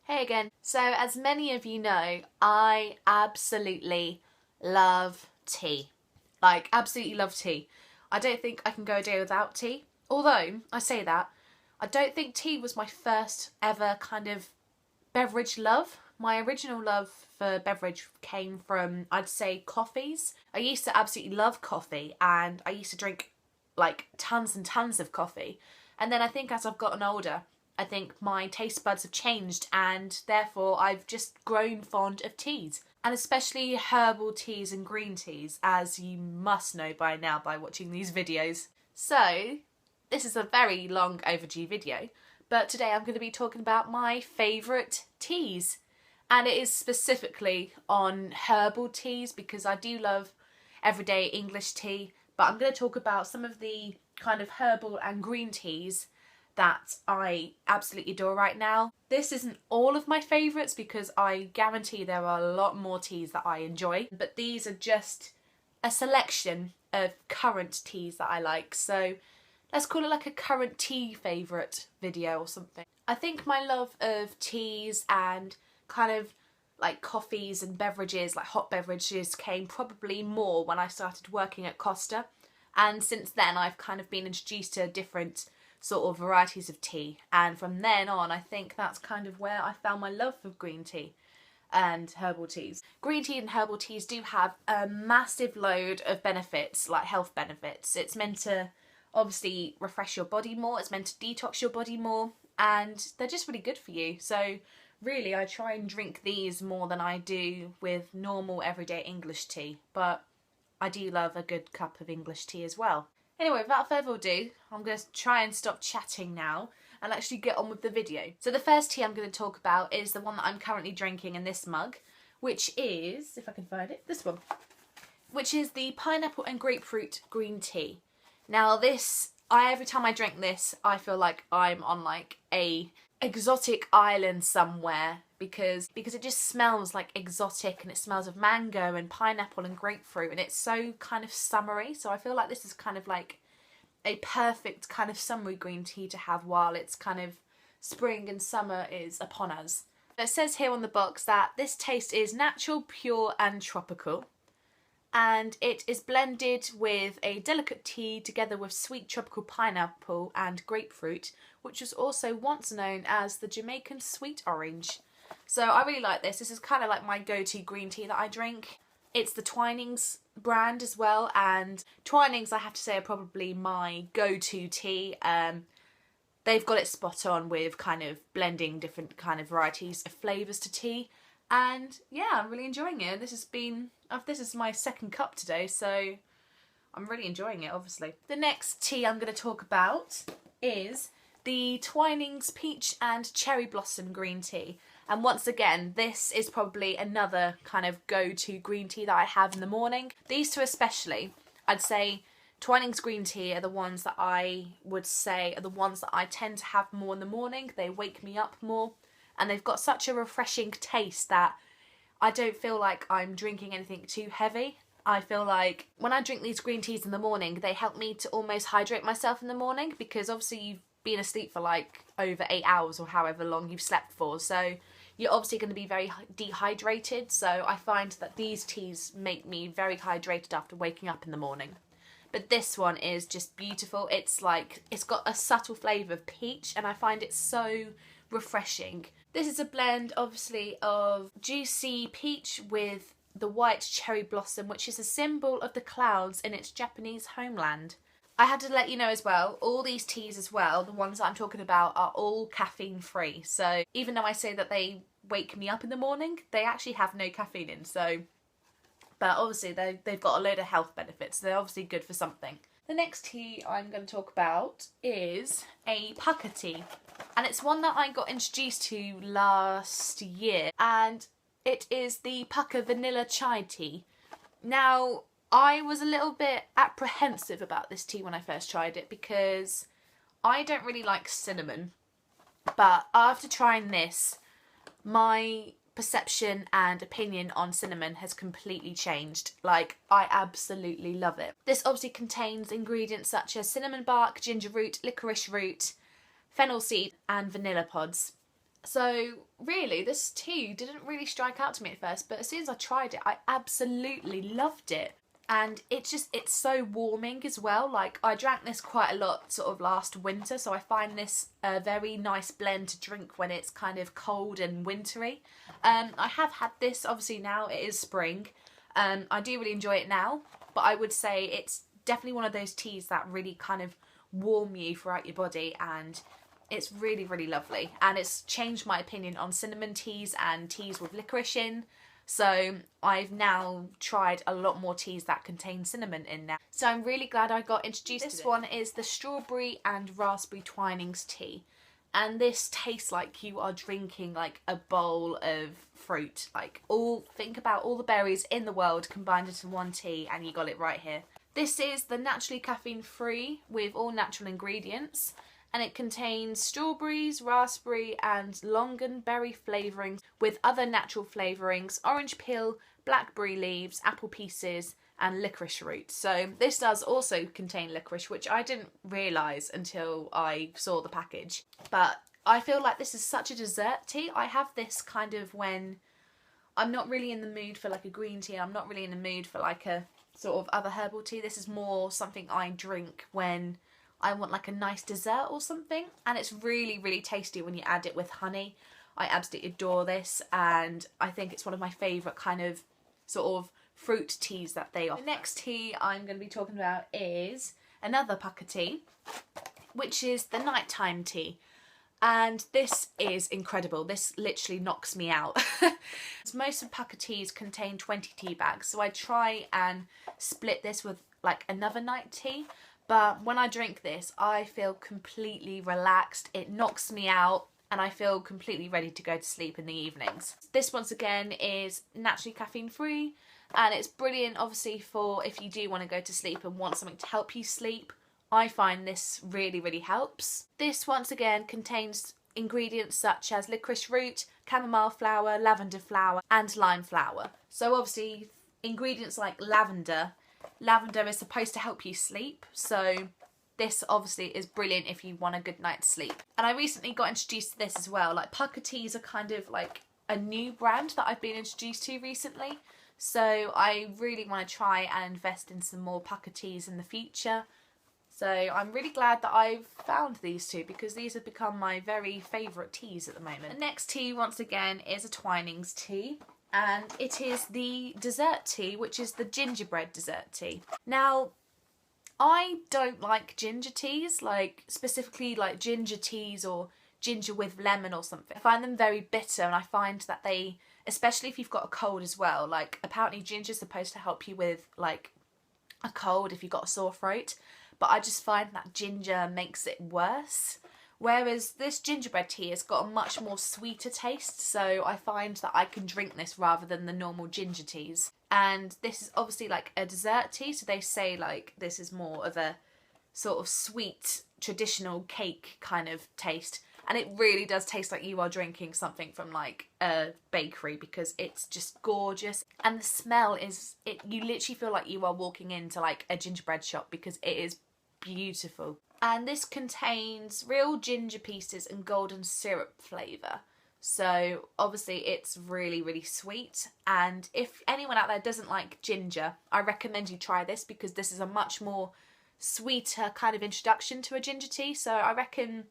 Hey again. So as many of you know, I absolutely love tea. Like, absolutely love tea. I don't think I can go a day without tea. Although, I say that, I don't think tea was my first ever kind of beverage love. My original love for beverage came from, I'd say, coffees. I used to absolutely love coffee and I used to drink like tons and tons of coffee. And then I think as I've gotten older, I think my taste buds have changed and therefore I've just grown fond of teas. And especially herbal teas and green teas, as you must know by now by watching these videos. So, this is a very long overdue video, but today I'm going to be talking about my favourite teas. And it is specifically on herbal teas because I do love everyday English tea, but I'm going to talk about some of the kind of herbal and green teas that I absolutely adore right now. This isn't all of my favourites because I guarantee there are a lot more teas that I enjoy, but these are just a selection of current teas that I like. So let's call it like a current tea favourite video or something. I think my love of teas and kind of like coffees and beverages, like hot beverages, came probably more when I started working at Costa. And since then I've kind of been introduced to different sort of varieties of tea, and from then on I think that's kind of where I found my love for green tea and herbal teas. Green tea and herbal teas do have a massive load of benefits, like health benefits. It's meant to obviously refresh your body more, it's meant to detox your body more, and they're just really good for you. So really I try and drink these more than I do with normal everyday English tea, but I do love a good cup of English tea as well. Anyway, without further ado, I'm going to try and stop chatting now and actually get on with the video. So the first tea I'm going to talk about is the one that I'm currently drinking in this mug, which is, if I can find it, this one, which is the pineapple and grapefruit green tea. Now this, every time I drink this, I feel like I'm on like a exotic island somewhere because it just smells like exotic, and it smells of mango and pineapple and grapefruit, and it's so kind of summery. So I feel like this is kind of like a perfect kind of summery green tea to have while it's kind of spring and summer is upon us. It says here on the box that this taste is natural, pure and tropical, and it is blended with a delicate tea together with sweet tropical pineapple and grapefruit, which was also once known as the Jamaican sweet orange. So I really like this. This is kind of like my go-to green tea that I drink. It's the Twinnings brand as well, and Twinnings, I have to say, are probably my go-to tea. They've got it spot on with kind of blending different kind of varieties of flavours to tea. And yeah, I'm really enjoying it. This is my second cup today, so I'm really enjoying it, obviously. The next tea I'm going to talk about is the Twinnings Peach and Cherry Blossom Green Tea. And once again, this is probably another kind of go-to green tea that I have in the morning. These two especially, I'd say Twinnings Green Tea are the ones that I would say are the ones that I tend to have more in the morning. They wake me up more, and they've got such a refreshing taste that I don't feel like I'm drinking anything too heavy. I feel like when I drink these green teas in the morning, they help me to almost hydrate myself in the morning, because obviously you've been asleep for like over 8 hours or however long you've slept for, so you're obviously going to be very dehydrated. So I find that these teas make me very hydrated after waking up in the morning. But this one is just beautiful. It's like, it's got a subtle flavour of peach, and I find it so refreshing. This is a blend obviously of juicy peach with the white cherry blossom, which is a symbol of the clouds in its Japanese homeland. I had to let you know as well, all these teas as well, the ones that I'm talking about, are all caffeine free. So even though I say that they wake me up in the morning, they actually have no caffeine in. So, but obviously they've got a load of health benefits. They're obviously good for something. The next tea I'm going to talk about is a Pukka tea. And it's one that I got introduced to last year. And it is the Pukka Vanilla Chai Tea. Now, I was a little bit apprehensive about this tea when I first tried it because I don't really like cinnamon. But after trying this, my perception and opinion on cinnamon has completely changed. Like, I absolutely love it. This obviously contains ingredients such as cinnamon bark, ginger root, licorice root, fennel seed and vanilla pods. So really, this tea didn't really strike out to me at first, but as soon as I tried it, I absolutely loved it. And it's so warming as well. Like, I drank this quite a lot sort of last winter, so I find this a very nice blend to drink when it's kind of cold and wintry. I have had this, obviously now it is spring. I do really enjoy it now, but I would say it's definitely one of those teas that really kind of warm you throughout your body, and it's really, really lovely. And it's changed my opinion on cinnamon teas and teas with licorice in. So I've now tried a lot more teas that contain cinnamon in now. So I'm really glad I got introduced to this. This one is the strawberry and raspberry Twinings tea. And this tastes like you are drinking like a bowl of fruit. Like, think about all the berries in the world combined into one tea, and you got it right here. This is the naturally caffeine free with all natural ingredients. And it contains strawberries, raspberry and longanberry flavourings with other natural flavourings, orange peel, blackberry leaves, apple pieces and licorice root. So this does also contain licorice, which I didn't realise until I saw the package. But I feel like this is such a dessert tea. I have this kind of when I'm not really in the mood for like a green tea, I'm not really in the mood for like a sort of other herbal tea. This is more something I drink when I want like a nice dessert or something, and it's really, really tasty when you add it with honey. I absolutely adore this, and I think it's one of my favourite kind of sort of fruit teas that they offer. The next tea I'm going to be talking about is another Pukka tea, which is the nighttime tea. And this is incredible. This literally knocks me out. Most of Pukka teas contain 20 tea bags, so I try and split this with like another night tea. But when I drink this, I feel completely relaxed. It knocks me out and I feel completely ready to go to sleep in the evenings. This once again is naturally caffeine free, and it's brilliant obviously for if you do want to go to sleep and want something to help you sleep. I find this really, really helps. This once again contains ingredients such as licorice root, chamomile flower, lavender flower and lime flower. So obviously ingredients like lavender is supposed to help you sleep, so this obviously is brilliant if you want a good night's sleep. And I recently got introduced to this as well. Like, Pukka teas are kind of like a new brand that I've been introduced to recently, so I really want to try and invest in some more Pukka teas in the future. So I'm really glad that I've found these two, because these have become my very favourite teas at the moment. The next tea once again is a Twinings tea. And it is the dessert tea, which is the gingerbread dessert tea. Now, I don't like ginger teas, like specifically like ginger teas or ginger with lemon or something. I find them very bitter, and I find that they, especially if you've got a cold as well, like apparently ginger is supposed to help you with like a cold if you've got a sore throat, but I just find that ginger makes it worse. Whereas this gingerbread tea has got a much more sweeter taste, so I find that I can drink this rather than the normal ginger teas. And this is obviously like a dessert tea, so they say like this is more of a sort of sweet, traditional cake kind of taste. And it really does taste like you are drinking something from like a bakery, because it's just gorgeous. And the smell is, you literally feel like you are walking into like a gingerbread shop, because it is beautiful. And this contains real ginger pieces and golden syrup flavour. So obviously it's really, really sweet. And if anyone out there doesn't like ginger, I recommend you try this, because this is a much more sweeter kind of introduction to a ginger tea. So I reckon,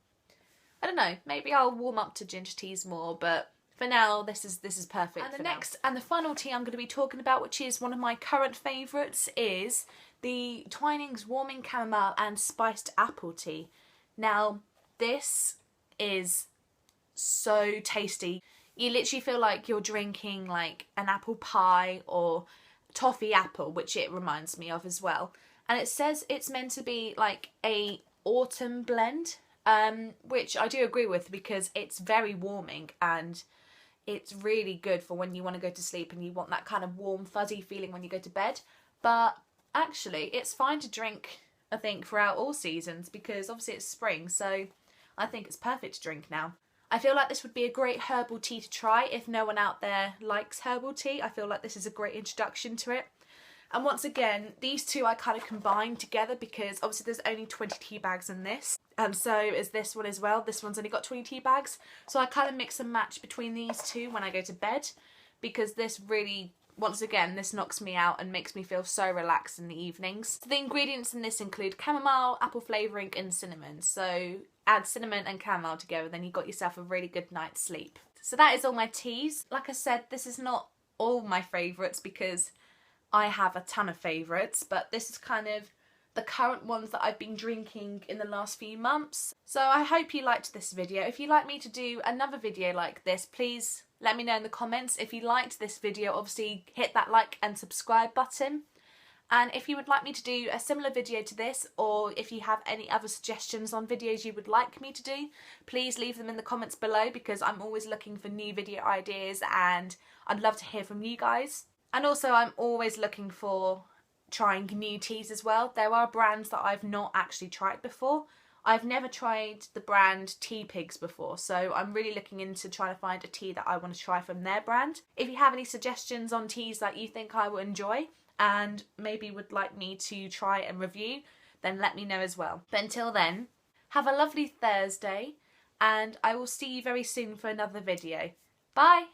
I don't know, maybe I'll warm up to ginger teas more, but for now this is perfect. And the next and the final tea I'm going to be talking about, which is one of my current favourites, is the Twinings Warming Chamomile and Spiced Apple Tea. Now, this is so tasty. You literally feel like you're drinking like an apple pie or toffee apple, which it reminds me of as well. And it says it's meant to be like a autumn blend, which I do agree with, because it's very warming and it's really good for when you want to go to sleep and you want that kind of warm, fuzzy feeling when you go to bed. But actually, it's fine to drink, I think, throughout all seasons, because obviously it's spring, so I think it's perfect to drink now. I feel like this would be a great herbal tea to try if no one out there likes herbal tea. I feel like this is a great introduction to it. And once again, these two I kind of combined together, because obviously there's only 20 tea bags in this. and so is this one as well. This one's only got 20 tea bags, so I kind of mix and match between these two when I go to bed, because this really, once again, this knocks me out and makes me feel so relaxed in the evenings. So the ingredients in this include chamomile, apple flavouring and cinnamon. So add cinnamon and chamomile together, then you've got yourself a really good night's sleep. So that is all my teas. Like I said, this is not all my favourites because I have a ton of favourites, but this is kind of the current ones that I've been drinking in the last few months. So I hope you liked this video. If you'd like me to do another video like this, please let me know in the comments. If you liked this video, obviously hit that like and subscribe button. And if you would like me to do a similar video to this, or if you have any other suggestions on videos you would like me to do, please leave them in the comments below, because I'm always looking for new video ideas and I'd love to hear from you guys. And also I'm always looking for trying new teas as well. There are brands that I've not actually tried before. I've never tried the brand Tea Pigs before, so I'm really looking into trying to find a tea that I want to try from their brand. If you have any suggestions on teas that you think I will enjoy and maybe would like me to try and review, then let me know as well. But until then, have a lovely Thursday, and I will see you very soon for another video. Bye!